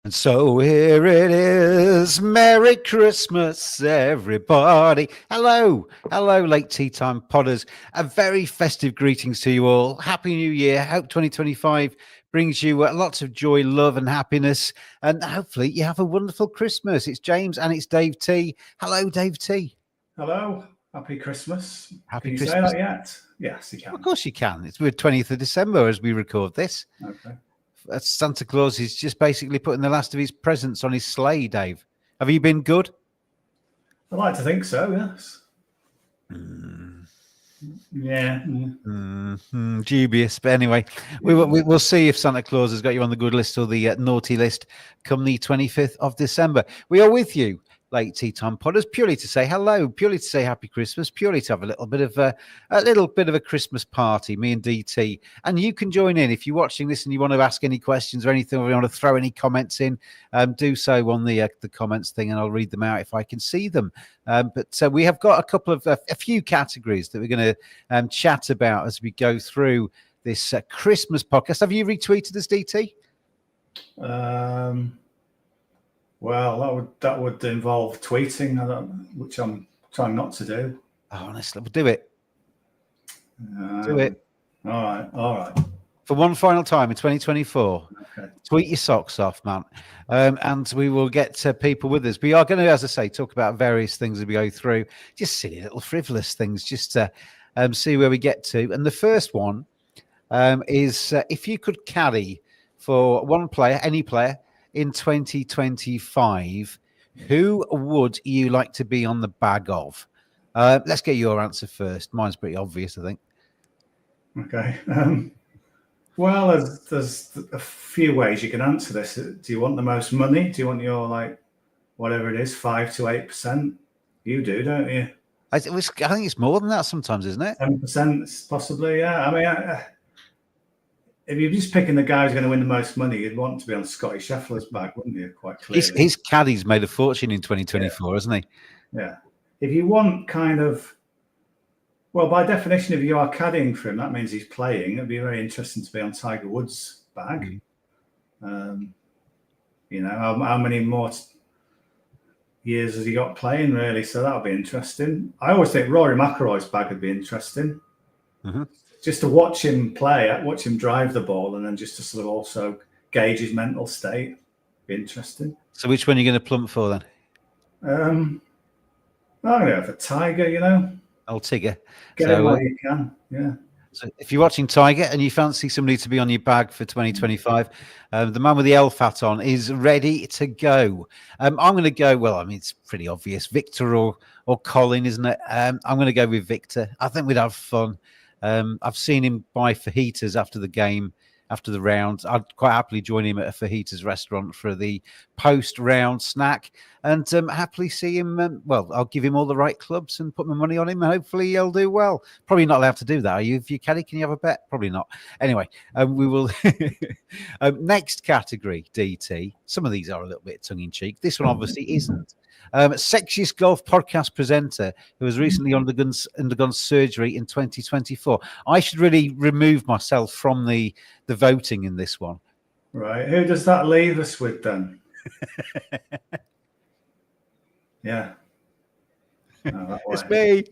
And so here it is. Merry Christmas, everybody. Hello, late tea time podders. A very festive greetings to you all. Happy New Year. Hope 2025 brings you lots of joy, love, and happiness. And hopefully you have a wonderful Christmas. It's James and it's Dave T. Hello, Dave T. Hello. Happy Christmas. Happy Can you Christmas. say that yet? Yes, you can. Of course you can. It's the 20th of December as we record this. Okay. Santa Claus is just basically putting the last of his presents on his sleigh, Dave. Have you been good? I like to think so, yes. Yeah. Dubious. But anyway, we'll see if Santa Claus has got you on the good list or the naughty list come the 25th of December. We are with you, late tea time podders, purely to say hello, purely to say happy Christmas, purely to have a little bit of a Christmas party, me and DT. And you can join in if you're watching this and you want to ask any questions or anything, or you want to throw any comments in, do so on the comments thing, and I'll read them out if I can see them. But we have got a few categories that we're going to chat about as we go through this Christmas podcast. Have you retweeted us, DT? Well, that would involve tweeting, which I'm trying not to do. Oh, honestly, we'll do it. Do it. All right. For one final time in 2024, okay. Tweet your socks off, man. And we will get people with us. We are going to, as I say, talk about various things as we go through, just silly little frivolous things, just to see where we get to. And the first one is if you could carry for one player, any player, in 2025, who would you like to be on the bag of? Let's get your answer first. Mine's pretty obvious, I think. Okay. Well, there's a few ways you can answer this. Do you want the most money? Do you want your, whatever it is, 5 to 8%? You do, don't you? I think it's more than that sometimes, isn't it? 10% possibly, yeah. I mean, if you're just picking the guy who's going to win the most money, you'd want to be on Scotty Scheffler's bag, wouldn't you? Quite clearly. His caddy's made a fortune in 2024, hasn't he? Yeah. If you want well, by definition, if you are caddying for him, that means he's playing. It'd be very interesting to be on Tiger Woods' bag. How many more years has he got playing, really? So that'll be interesting. I always think Rory McIlroy's bag would be interesting. Mm-hmm. Just to watch him play, watch him drive the ball, and then just to sort of also gauge his mental state. Be interesting. So which one are you going to plump for then? I'm going to go for Tiger, Old Tigger. Get him where you can, yeah. So if you're watching Tiger and you fancy somebody to be on your bag for 2025, the man with the elf hat on is ready to go. I'm going to go, well, I mean, it's pretty obvious, Victor or Colin, isn't it? I'm going to go with Victor. I think we'd have fun. I've seen him buy fajitas after the game, after the round. I'd quite happily join him at a fajitas restaurant for the post-round snack and happily see him. I'll give him all the right clubs and put my money on him, and hopefully he'll do well. Probably not allowed to do that, are you? If you caddy, can you have a bet? Probably not. Anyway, we will. Next category, DT. Some of these are a little bit tongue-in-cheek. This one obviously isn't. Sexiest golf podcast presenter who has recently undergone surgery in 2024. I should really remove myself from the voting in this one. Right. Who does that leave us with then? Yeah. No, it's me.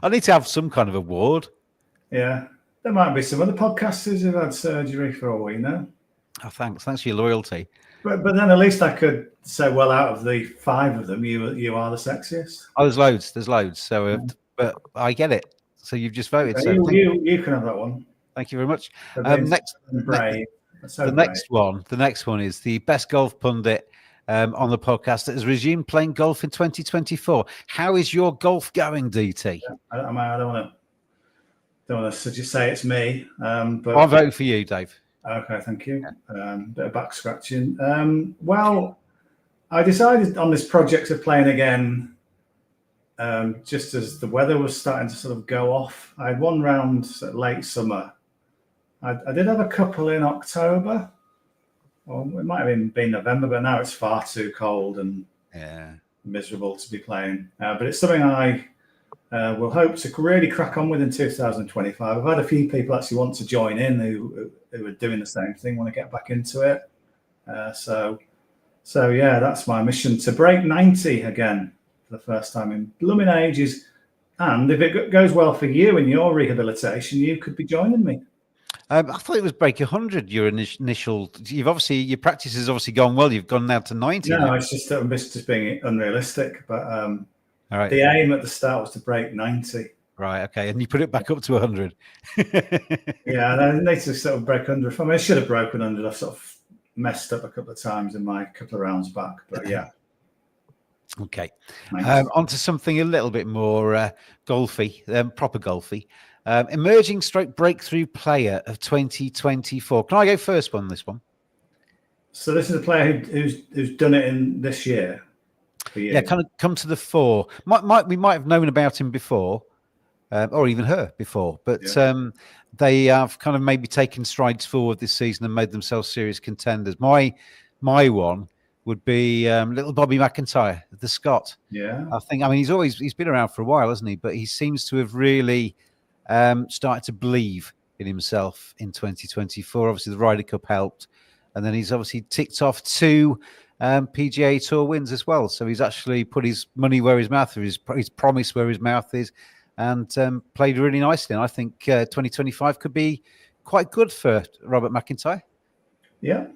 I need to have some kind of award. Yeah. There might be some other podcasters who've had surgery for all we know. Oh, thanks for your loyalty. But then at least I could say, well, out of the 5 of them, you are the sexiest. Oh, there's loads. So, but I get it. So you've just voted. Okay, so you can have that one. Thank you very much. Next one is the best golf pundit on the podcast that has resumed playing golf in 2024. How is your golf going, DT? Yeah, I don't want to just say it's me. But I'll vote for you, Dave. Okay, thank you. Bit of back scratching. Well, I decided on this project of playing again just as the weather was starting to sort of go off. I had one round late summer. I did have a couple in October. Well, it might have been November, but now it's far too cold and miserable to be playing. But it's something I will hope to really crack on with in 2025. I've had a few people actually want to join in who are doing the same thing, want to get back into it. So yeah, that's my mission, to break 90 again for the first time in blooming ages. And if it goes well for you in your rehabilitation, you could be joining me. I thought it was break 100. Your initial, your practice has obviously gone well. You've gone now to 90. No, now. it's just being unrealistic. But all right. The aim at the start was to break 90. Right. Okay. And you put it back up to 100. Yeah, I need to sort of break 100. I mean, I should have broken 100. I've sort of messed up a couple of times in my couple of rounds back. But yeah. Okay. On to something a little bit more golfy, proper golfy. Emerging stroke breakthrough player of 2024. Can I go first on this one? So this is a player who's done it in this year. Yeah, kind of come to the fore. We might have known about him before, or even her before, but they have kind of maybe taken strides forward this season and made themselves serious contenders. My one would be little Bobby McIntyre, the Scot. Yeah, I mean, he's been around for a while, hasn't he? But he seems to have really started to believe in himself in 2024. Obviously, the Ryder Cup helped, and then he's obviously ticked off 2 PGA Tour wins as well. So he's actually put his money where his mouth is, his promise where his mouth is, and played really nicely. And I think 2025 could be quite good for Robert McIntyre. Yeah.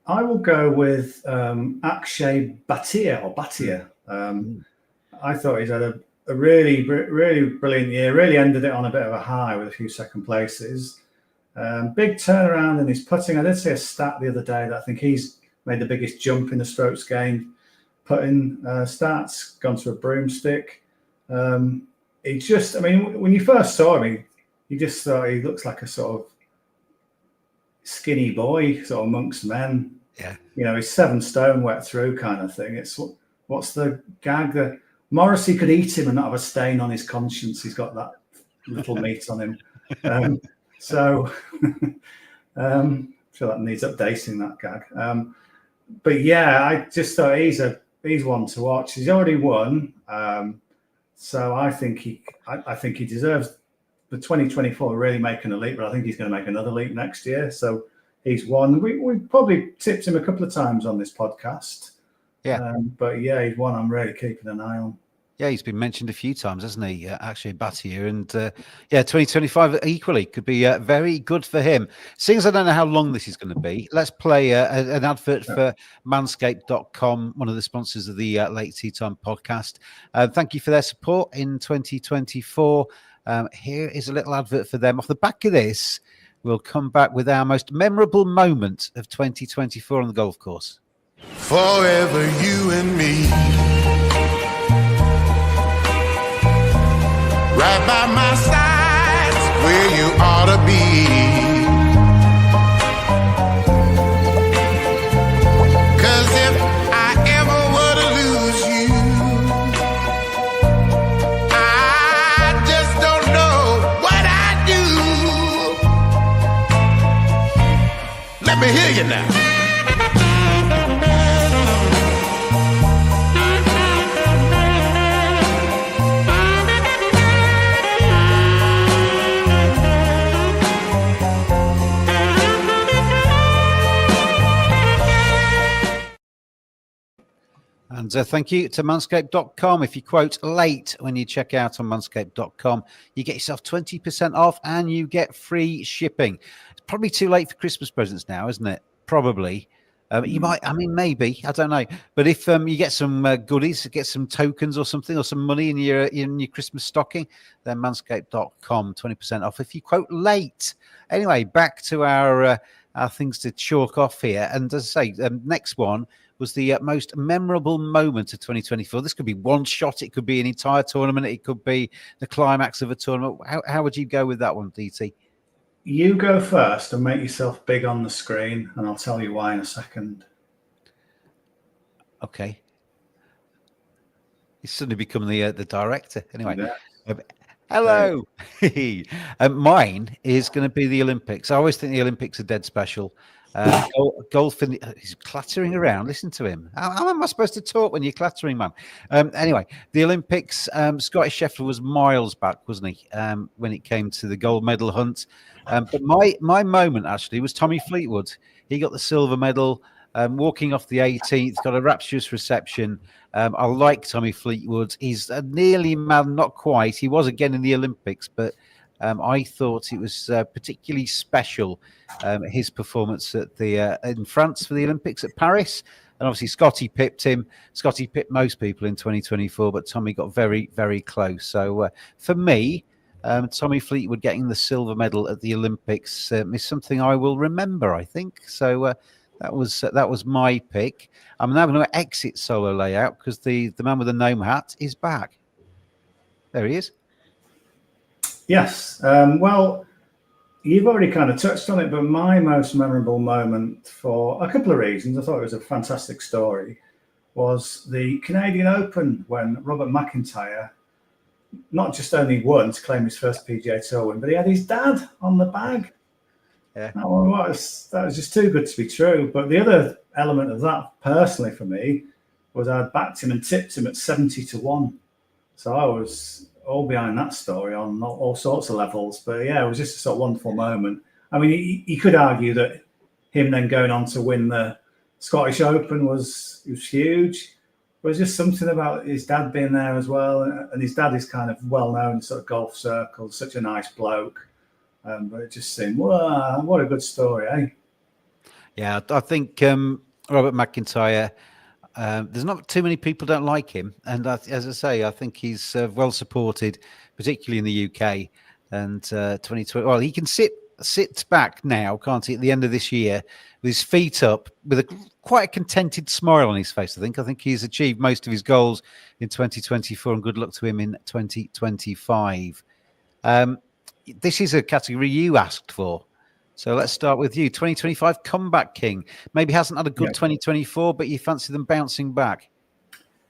I will go with Akshay Bhatia. I thought he's had a really, really brilliant year. Really ended it on a bit of a high with a few second places. Big turnaround in his putting. I did see a stat the other day that I think he's made the biggest jump in the strokes gained putting stats, gone to a broomstick. He just, I mean, when you first saw him, you just thought he looks like a sort of skinny boy, sort of amongst men. Yeah. You know, he's 7 stone wet through kind of thing. It's what's the gag that Morrissey could eat him and not have a stain on his conscience. He's got that little meat on him. So I feel that needs updating, that gag. But yeah, I just thought he's one to watch. He's already won. So I think he deserves the 2024 really making a leap, but I think he's going to make another leap next year. So he's won. We probably tipped him a couple of times on this podcast. Yeah. But yeah, he's one I'm really keeping an eye on. Yeah, he's been mentioned a few times, hasn't he? Actually, Bhatia, and 2025 equally could be very good for him. Seeing as I don't know how long this is going to be, let's play an advert for Manscaped.com, one of the sponsors of the Late Tea Time podcast. Thank you for their support in 2024. Here is a little advert for them. Off the back of this, we'll come back with our most memorable moment of 2024 on the golf course. Forever you and me, right by my side, where you ought to be. 'Cause if I ever were to lose you, I just don't know what I'd do. Let me hear you now. And thank you to Manscaped.com. If you quote late when you check out on Manscaped.com, you get yourself 20% off and you get free shipping. It's probably too late for Christmas presents now, isn't it? Probably. You might, I mean, maybe, I don't know. But if you get some goodies, get some tokens or something, or some money in your Christmas stocking, then Manscaped.com, 20% off if you quote late. Anyway, back to our things to chalk off here. And as I say, next one was the most memorable moment of 2024. This could be one shot. It could be an entire tournament. It could be the climax of a tournament. How would you go with that one, DT? You go first and make yourself big on the screen, and I'll tell you why in a second. Okay. He's suddenly become the director. Anyway. Yeah. Hello. Mine is going to be the Olympics. I always think the Olympics are dead special. Golf, he's clattering around. Listen to him. How am I supposed to talk when you're clattering, man? Anyway, the Olympics, Scotty Scheffler was miles back, wasn't he? When it came to the gold medal hunt. But my moment actually was Tommy Fleetwood. He got the silver medal, walking off the 18th, got a rapturous reception. I like Tommy Fleetwood. He's nearly man, not quite. He was again in the Olympics, but I thought it was particularly special, his performance at the in France for the Olympics at Paris. And obviously, Scotty pipped him. Scotty pipped most people in 2024, but Tommy got very, very close. So for me, Tommy Fleetwood getting the silver medal at the Olympics is something I will remember, I think. So that was my pick. I'm now going to exit solo layout because the man with the gnome hat is back. There he is. Yes. Well, you've already kind of touched on it, but my most memorable moment, for a couple of reasons, I thought it was a fantastic story, was the Canadian Open when Robert McIntyre not just only won to claim his first PGA Tour win, but he had his dad on the bag. Yeah. That was just too good to be true. But the other element of that, personally for me, was I'd backed him and tipped him at 70-1. So I was all behind that story on all sorts of levels. But yeah, it was just a sort of wonderful moment. I mean, you could argue that him then going on to win the Scottish Open was huge. But it's just something about his dad being there as well. And his dad is kind of well known in sort of golf circles, such a nice bloke. But it just seemed, wow, what a good story, eh? Yeah, I think Robert McIntyre, there's not too many people don't like him. And as I say, I think he's well supported, particularly in the UK. And 2020, well, he can sit back now, can't he, at the end of this year, with his feet up, with quite a contented smile on his face, I think. I think he's achieved most of his goals in 2024, and good luck to him in 2025. This is a category you asked for. So let's start with you. 2025 Comeback King. Maybe hasn't had a good 2024, but you fancy them bouncing back.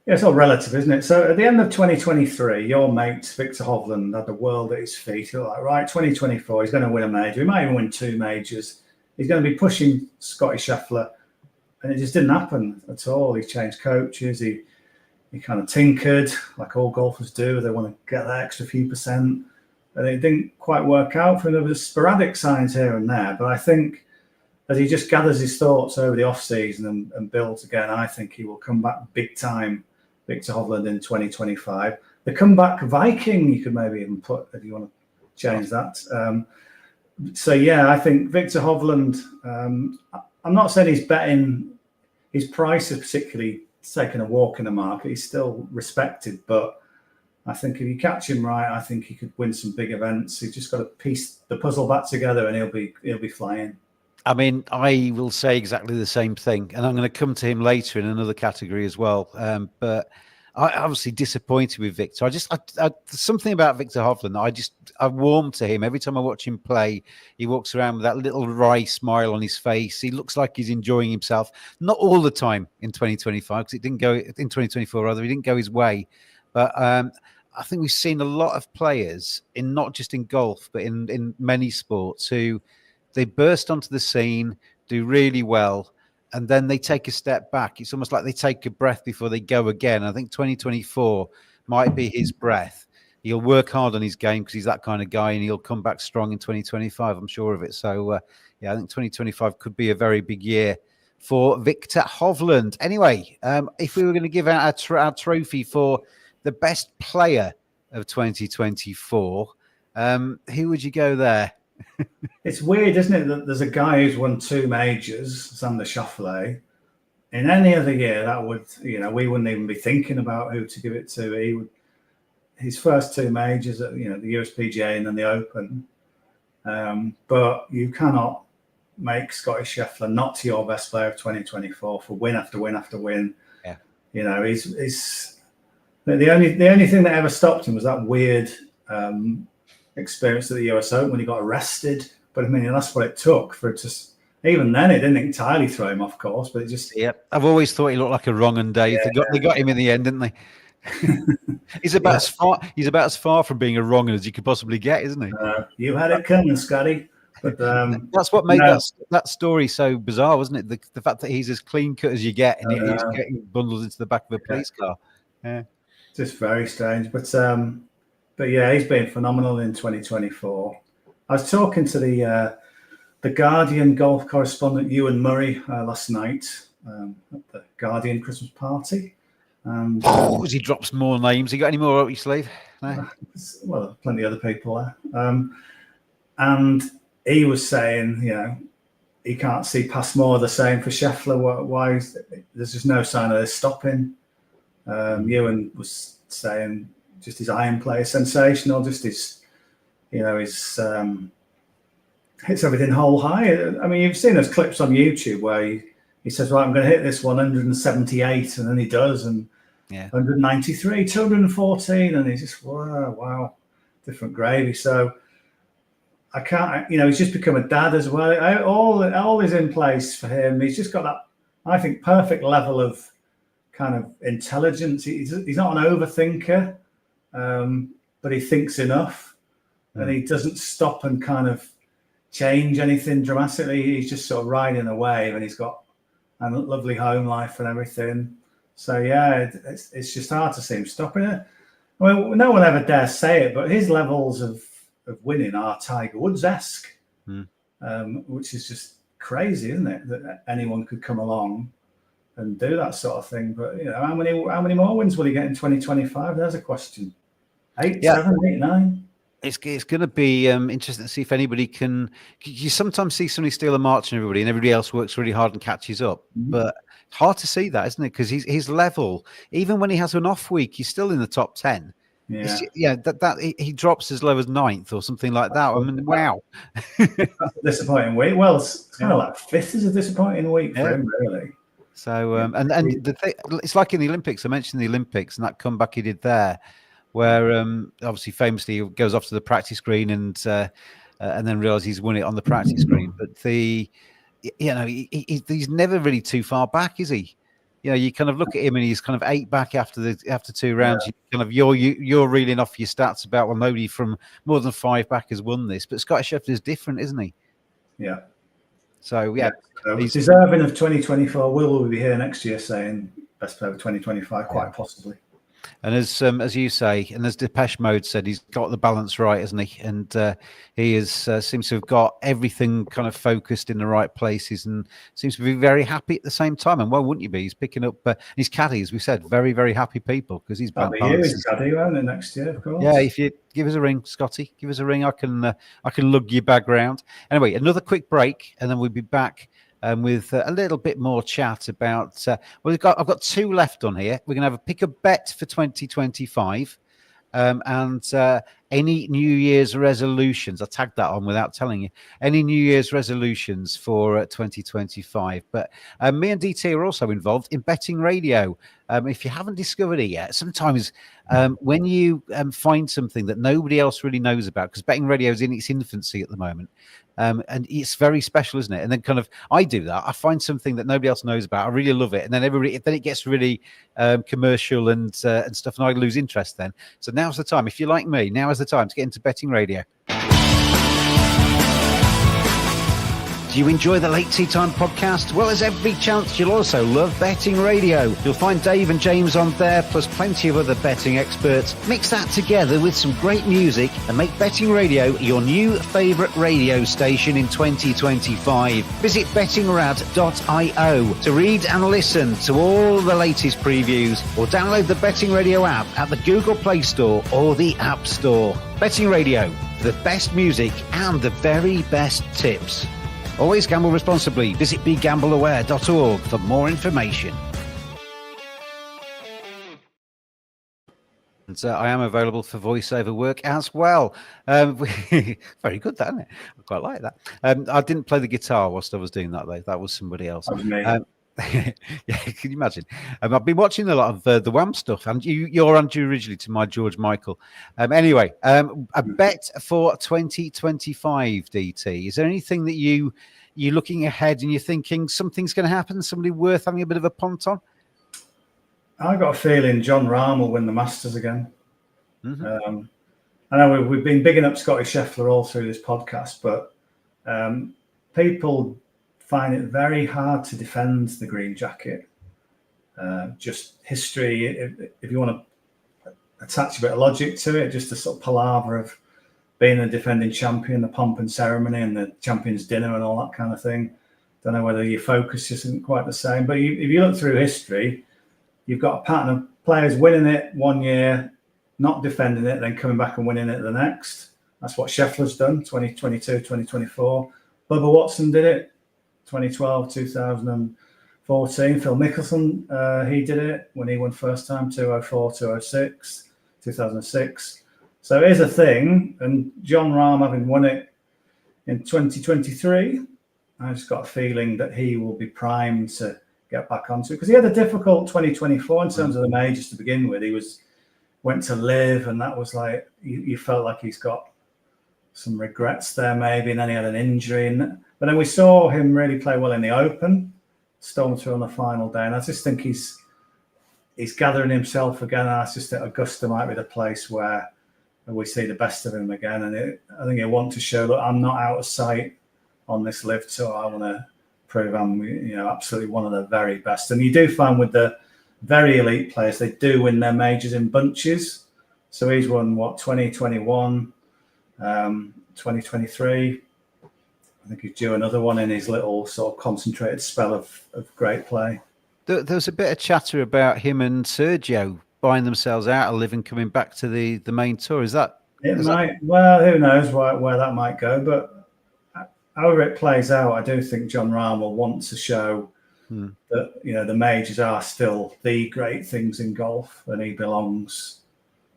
Yeah, it's all relative, isn't it? So at the end of 2023, your mate, Victor Hovland, had the world at his feet. You're like, right, 2024, he's going to win a major. He might even win 2 majors. He's going to be pushing Scotty Scheffler. And it just didn't happen at all. He changed coaches. He kind of tinkered, like all golfers do. They want to get that extra few percent. And it didn't quite work out for him. There was sporadic signs here and there. But I think as he just gathers his thoughts over the off-season and builds again, I think he will come back big time, Victor Hovland, in 2025. The comeback Viking, you could maybe even put, if you want to change that. So, yeah, I think Victor Hovland, I'm not saying he's betting, his price is particularly taken a walk in the market. He's still respected, but I think if you catch him right, I think he could win some big events. He's just got to piece the puzzle back together, and he'll be flying. I mean, I will say exactly the same thing, and I'm going to come to him later in another category as well. But I obviously disappointed with Victor. I something about Victor Hovland. I warm to him every time I watch him play. He walks around with that little wry smile on his face. He looks like he's enjoying himself. Not all the time in 2025, because it didn't go in 2024. Rather, he didn't go his way. But I think we've seen a lot of players in not just in golf, but in many sports who they burst onto the scene, do really well, and then they take a step back. It's almost like they take a breath before they go again. I think 2024 might be his breath. He'll work hard on his game because he's that kind of guy, and he'll come back strong in 2025. I'm sure of it. So, yeah, I think 2025 could be a very big year for Victor Hovland. Anyway, if we were going to give out our trophy for the best player of 2024, who would you go there? It's weird, isn't it, that there's a guy who's won 2 majors, Xander Schauffele. In any other year, that would, we wouldn't even be thinking about who to give it to. His first 2 majors, the USPGA and then the Open. But you cannot make Scotty Scheffler not your best player of 2024 for win after win after win. Yeah. He's the only thing that ever stopped him was that weird experience at the US Open when he got arrested. But I mean, that's what it took for it to. Even then, it didn't entirely throw him off course, but it just. Yeah, I've always thought he looked like a wrong 'un, Dave. Yeah, they got him in the end, didn't they? He's about as far from being a wrong 'un as you could possibly get, isn't he? You had it coming, Scotty. But that's what made that story so bizarre, wasn't it? The fact that he's as clean cut as you get, and he's getting bundled into the back of a police car. Yeah, just very strange. But yeah, he's been phenomenal in 2024. I was talking to the Guardian golf correspondent Ewan Murray last night at the Guardian Christmas party. And as he drops more names, you got any more up your sleeve? No? Well, plenty of other people there. And he was saying, he can't see past more of the same for Scheffler. Why? There's just no sign of this stopping. Ewan was saying just his iron play is sensational. Just his his hits everything hole high. I mean, you've seen those clips on YouTube where he says, "Right, I'm going to hit this 178," and then he does, and 193, 214, and he's just wow, different gravy. So I can't, he's just become a dad as well. All is in place for him. He's just got that, I think, perfect level of kind of intelligence. He's not an overthinker, but he thinks enough, and he doesn't stop and kind of change anything dramatically. He's just sort of riding a wave, and he's got a lovely home life and everything. So it's just hard to see him stopping it. I mean, no one ever dares say it, but his levels of winning are Tiger Woods-esque, which is just crazy, isn't it? That anyone could come along and do that sort of thing. But how many more wins will he get in 2025? There's a question. 8, 7, 8, 9. It's going to be interesting to see if anybody can. You sometimes see somebody steal a march and everybody else works really hard and catches up. But it's hard to see that, isn't it? Because his level, even when he has an off week, he's still in the top 10. That he drops as low as 9th or something like that. I mean, wow. That's a disappointing week. Well, it's kind of like 5th is a disappointing week for him, really. So, and the thing, it's like in the Olympics. I mentioned the Olympics and that comeback he did there, where obviously famously he goes off to the practice green and then realizes he's won it on the practice green. But he's never really too far back, is he? You kind of look at him and he's kind of 8 back after 2 rounds. You're reeling off your stats about, well, nobody from more than 5 back has won this. But Scotty Scheffler is different, isn't he? Yeah. So so he's deserving of 2024. Will be here next year saying best player of 2025, quite possibly. And as you say, and as Depeche Mode said, he's got the balance right, hasn't he? And he seems to have got everything kind of focused in the right places, and seems to be very happy at the same time. And why wouldn't you be? He's picking up his caddy, as we said, very, very happy people because he's back. His caddy, won't it, next year, of course. Yeah, if you give us a ring, Scotty, give us a ring. I can lug your bag round. Anyway, another quick break, and then we'll be back. With a little bit more chat about, I've got 2 left on here. We're going to have a pick a bet for 2025 and any New Year's resolutions. I tagged that on without telling you. Any New Year's resolutions for 2025. But me and DT are also involved in Betting Radio. If you haven't discovered it yet, sometimes when you find something that nobody else really knows about, because Betting Radio is in its infancy at the moment, and it's very special, isn't it? And then kind of I do that. I find something that nobody else knows about. I really love it, and then it gets really commercial and stuff, and I lose interest then. So now's the time. If you're like me, now is the time to get into Betting Radio. Do you enjoy the Late Tea Time podcast? Well, there's every chance you'll also love Betting Radio. You'll find Dave and James on there, plus plenty of other betting experts. Mix that together with some great music and make Betting Radio your new favourite radio station in 2025. Visit bettingrad.io to read and listen to all the latest previews, or download the Betting Radio app at the Google Play Store or the App Store. Betting Radio, the best music and the very best tips. Always gamble responsibly. Visit begambleaware.org for more information. And I am available for voiceover work as well. Very good, that, isn't it? I quite like that. I didn't play the guitar whilst I was doing that, though. That was somebody else. That was me. Yeah, can you imagine? I've been watching a lot of the Wham stuff, and you're on originally to my George Michael. Anyway, a bet for 2025, DT. Is there anything that you're looking ahead and you're thinking something's going to happen, somebody worth having a bit of a punt on? I got a feeling Jon Rahm will win the Masters again. Mm-hmm. I know we've been bigging up Scotty Scheffler all through this podcast, but people find it very hard to defend the green jacket. Just history, if you want to attach a bit of logic to it, just a sort of palaver of being the defending champion, the pomp and ceremony and the champions dinner and all that kind of thing. Don't know whether your focus isn't quite the same, but if you look through history, you've got a pattern of players winning it one year, not defending it, then coming back and winning it the next. That's what Scheffler's done, 2022, 2024. Bubba Watson did it, 2012, 2014. Phil Mickelson, he did it when he won first time, 2004, 2006, 2006. So it is a thing. And Jon Rahm, having won it in 2023, I just got a feeling that he will be primed to get back onto it, because he had a difficult 2024 in terms of the majors to begin with. He went to live, and that was like, you felt like he's got some regrets there maybe, and then he had an injury. But then we saw him really play well in the Open, storm through on the final day, and I just think he's gathering himself again. And I just think Augusta might be the place where we see the best of him again. And I think he'll want to show that I'm not out of sight on this live tour. I want to prove I'm, absolutely one of the very best. And you do find with the very elite players, they do win their majors in bunches. So he's won 2021, 2023. I think he's due another one in his little sort of concentrated spell of great play. There was a bit of chatter about him and Sergio buying themselves out of live and coming back to the main tour. Is that? Well, who knows where that might go, but however it plays out, I do think Jon Rahm will want to show that the majors are still the great things in golf, and he belongs,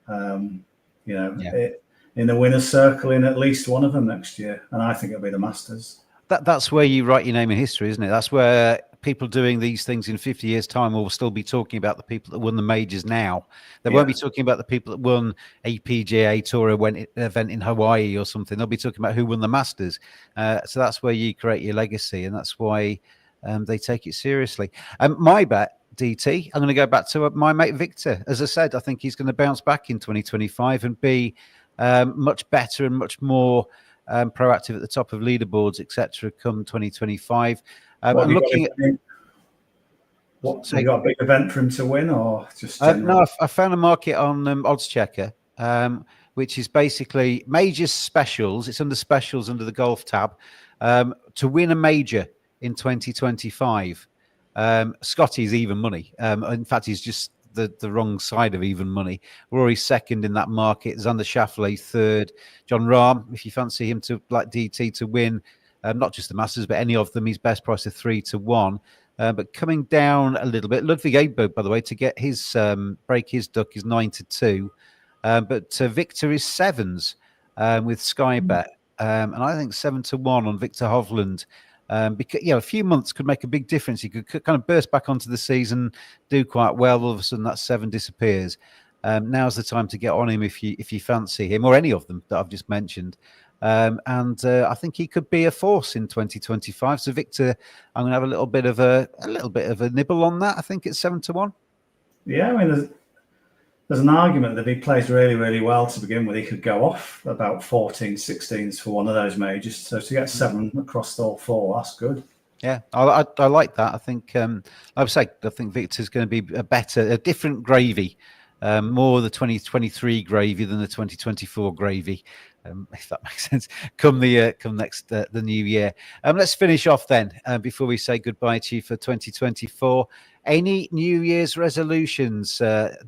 in the winner's circle in at least one of them next year. And I think it'll be the Masters. That's where you write your name in history, isn't it? That's where people doing these things in 50 years' time will still be talking about the people that won the majors now. They won't be talking about the people that won a PGA Tour event in Hawaii or something. They'll be talking about who won the Masters. So that's where you create your legacy, and that's why they take it seriously. My bet, DT, I'm going to go back to my mate Victor. As I said, I think he's going to bounce back in 2025 and be much better and much more proactive at the top of leaderboards, etc. come 2025. I'm looking at you got a big event for him to win, or just no, I found a market on Odds Checker, which is basically major specials. It's under specials under the golf tab, to win a major in 2025. Scotty's even money. In fact, he's just the wrong side of even money. Rory second in that market, Xander Schauffele third, Jon Rahm, if you fancy him to, like DT, to win not just the Masters but any of them, he's best price of 3-1. But coming down a little bit, Ludwig Aberg, by the way, to get his break his duck is 9-2, but Victor is sevens with Sky Bet, and I think 7-1 on Victor Hovland. Because a few months could make a big difference. He could kind of burst back onto the season, do quite well. All of a sudden, that 7 disappears. Now's the time to get on him if you fancy him, or any of them that I've just mentioned. And I think he could be a force in 2025. So Victor, I'm going to have a little bit of a nibble on that. I think it's 7-1. Yeah, I mean, there's an argument that if he plays really, really well to begin with, he could go off about 14, 16s for one of those majors. So to get 7 across all 4, that's good. Yeah, I like that. I think, I think Victor's going to be a different gravy, more the 2023 gravy than the 2024 gravy, if that makes sense. Come next the new year. Let's finish off then before we say goodbye to you for 2024. Any New Year's resolutions,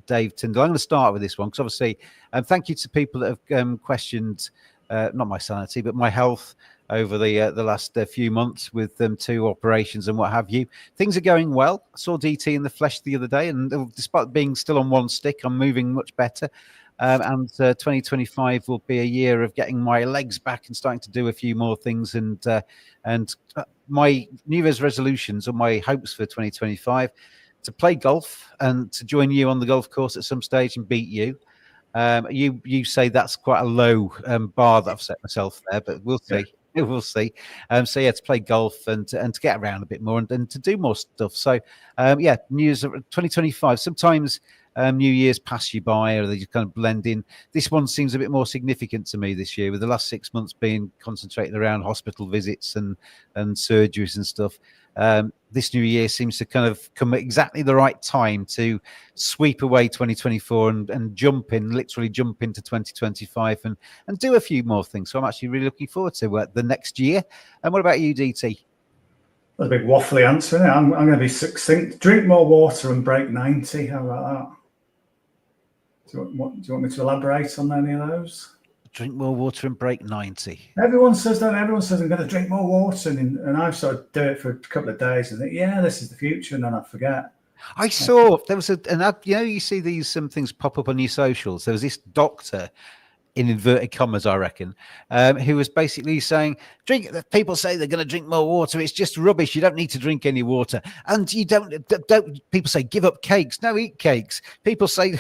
Dave Tyndall? I'm going to start with this one because obviously, thank you to people that have questioned not my sanity but my health over the last few months with 2 operations and what have you. Things are going well. I saw DT in the flesh the other day, and despite being still on one stick, I'm moving much better. And 2025 will be a year of getting my legs back and starting to do a few more things. And my New Year's resolutions or my hopes for 2025 to play golf and to join you on the golf course at some stage and beat you. You say that's quite a low bar that I've set myself there, but we'll see. Yeah. We'll see. So yeah, to play golf and to get around a bit more and to do more stuff. So New Year's 2025. Sometimes New Year's pass you by, or they just kind of blend in. This one seems a bit more significant to me this year, with the last 6 months being concentrated around hospital visits and surgeries and stuff. This new year seems to kind of come at exactly the right time to sweep away 2024 and literally jump into 2025 and do a few more things. So I'm actually really looking forward to the next year. And what about you, DT? That's a big waffly answer, isn't it? I'm going to be succinct. Drink more water and break 90. How about that? Do you want me to elaborate on any of those? Drink more water and break 90. Everyone says that. Everyone says I'm going to drink more water, and I've sort of do it for a couple of days and think, yeah, this is the future, and then I forget. I saw there was you see these some things pop up on your socials. There was this doctor, in inverted commas, I reckon, who was basically saying, people say they're going to drink more water. It's just rubbish. You don't need to drink any water. And you don't people say, give up cakes. No, eat cakes. People say,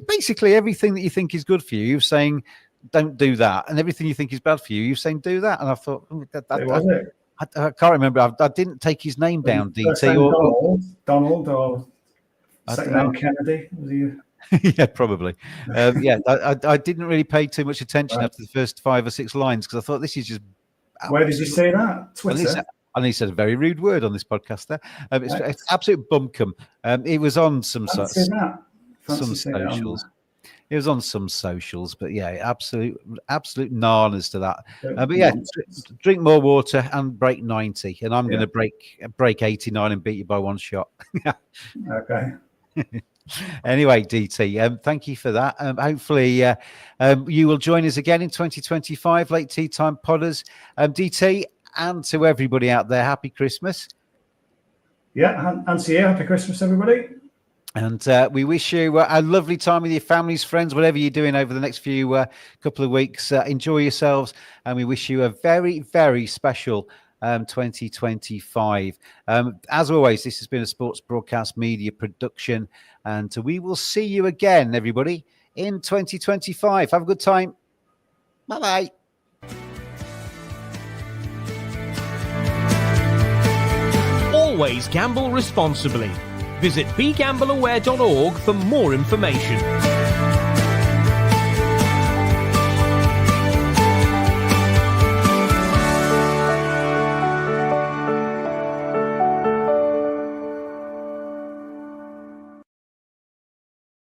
basically everything that you think is good for you, you're saying, don't do that. And everything you think is bad for you, you're saying, do that. And I thought, I can't remember. I didn't take his name down, DT. Donald or second name Kennedy. Was you? Yeah, probably. I didn't really pay too much attention after the first 5 or 6 lines, because I thought this is just. Where did you say that? Twitter. And he said a very rude word on this podcast there. It's absolute bumcum. It was on some socials. It was on some socials, but yeah, absolute nanas to that. But yeah, drink more water and break 90, and I'm going to break 89 and beat you by 1 shot. Okay. Anyway, DT, thank you for that. Hopefully, you will join us again in 2025, Late Tea Time Podders. DT, and to everybody out there, happy Christmas. Yeah, and to you, happy Christmas, everybody. And we wish you a lovely time with your families, friends, whatever you're doing over the next few couple of weeks. Enjoy yourselves, and we wish you a very, very special 2025. As always, this has been a Sports Broadcast Media production, and we will see you again, everybody, in 2025. Have a good time. Bye-bye. Always gamble responsibly. Visit begambleaware.org for more information.